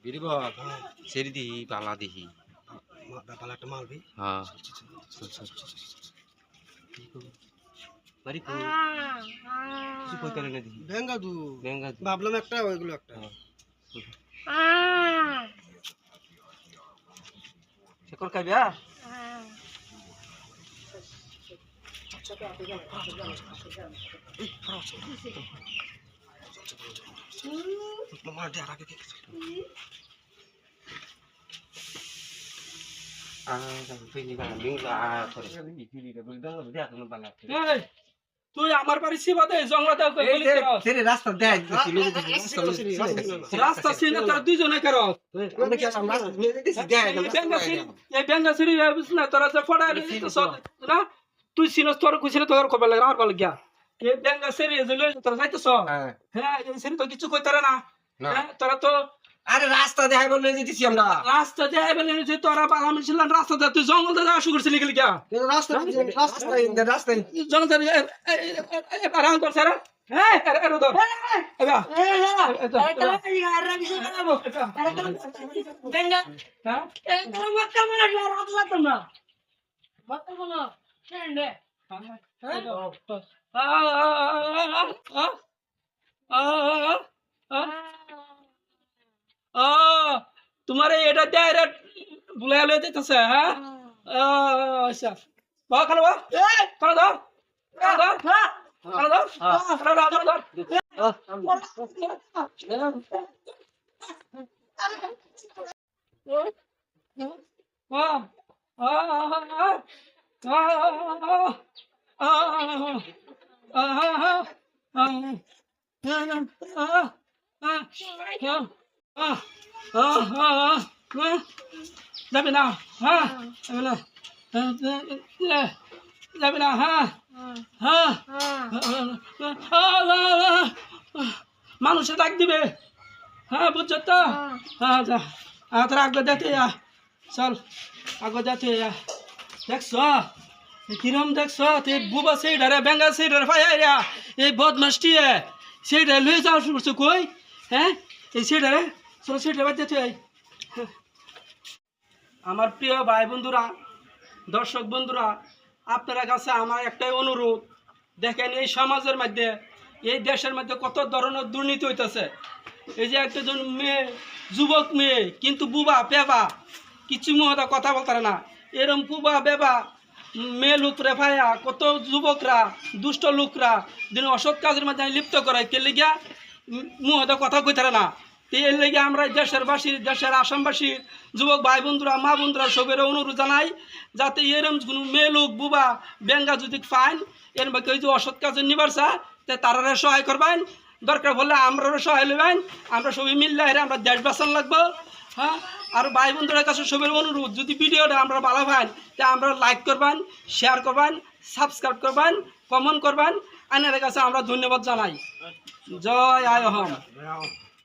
বিরিব সেরি দিহি পালা দিহি পালা একটা মাল ভি হ্যাঁ বাড়ি কো কিছু কই করে না দিহি বেঙ্গা দু বেঙ্গা ভাবলাম একটা ওইগুলো একটা শেকর খাইবা মার দে আগে দেখে তুই আমার বাড়ি সিবাদে জঙ্গলাতে সেরে রাস্তা দেয় রাস্তা সিনে তার দুইজনে করো এই বেঙ্গা সিরি না তোরা যে ফড়া না তুই সিনস তোর কুছিরে তোর খবর লাগে আমার ভালো গিয়া এই বেঙ্গা সিরি যে লই তোরা যাইতেছ হ্যাঁ এই সিরি তো কিছু কইতারে না হ্যাঁ তোরা তো আরে রাস্তা দেখাই বলে যেতেছি আমরা রাস্তা দেয় বলে যে তোরা পালা মিছিল রাস্তা দে তুই জঙ্গল দে যাওয়া শুরু করছিলি গিয়া রাস্তা জঙ্গল দে আরাম কর স্যার হ্যাঁ এরো ধর এবা বেঙ্গা হ্যাঁ তোরা মক্কা মানে রাত লাগতো না মক্কা মানে ছেড়ে তোমার এটা ডাইরেক্ট বুলাই লয়ে যেতেছে হ্যাঁ আচ্ছা বা খালো বা খালো ধর খালো ধর খালো ধর যাবে না হ্যাঁ যাবে না হ্যাঁ হ্যাঁ মানুষে ডাক দিবে হ্যাঁ বুঝছো তো হ্যাঁ যা তোর আগে যেতে চল আগে যেতে দেখছ কিরম দেখছ তুই বুবা সেইডারে বেঙ্গা সেইডারে ফাইয়া এই বদমাসটি সেইডা লয়ে যাওয়া শুরু করছো কই হ্যাঁ এই সেইডারে চলো সেইডারে বাদ যেতে আমার প্রিয় ভাই বন্ধুরা দর্শক বন্ধুরা আপনারা কাছে আমার একটাই অনুরোধ দেখেন এই সমাজের মধ্যে এই দেশের মধ্যে কত ধরনের দুর্নীতি হইতেছে এই যে একজন মেয়ে যুবক মেয়ে কিন্তু বুবা পেবা কিছু মহদা কথা বলতারে না এরম বুবা বেবা মেয়ে লোকরা ভাইয়া কত যুবকরা দুষ্ট লোকরা দিন অসৎ কাজের মধ্যে লিপ্ত করে কে লিগিয়া মহদা কথা কইতারে না এর লেগে আমরা দেশের আসামবাসী যুবক ভাই বন্ধুরা মা বন্ধুরা সবের অনুরোধ জানাই যাতে এরম কোনো মেয়ে লোক বুবা বেঙ্গা যদি ফাইন এর মধ্যে ওই যে অসৎ কাজে নিবার চা তারা সহায় করবেন দরকার বললে আমরাও সহায় নেবেন আমরা সবাই মিললে আমরা দেশ বাঁচান লাগবো হ্যাঁ আর ভাই বন্ধুদের কাছে সবের অনুরোধ যদি ভিডিওটা আমরা ভালো পান তা আমরা লাইক করবেন শেয়ার করবেন সাবস্ক্রাইব করবেন কমেন্ট করবেন আইনের কাছে আমরা ধন্যবাদ জানাই জয় আয় হম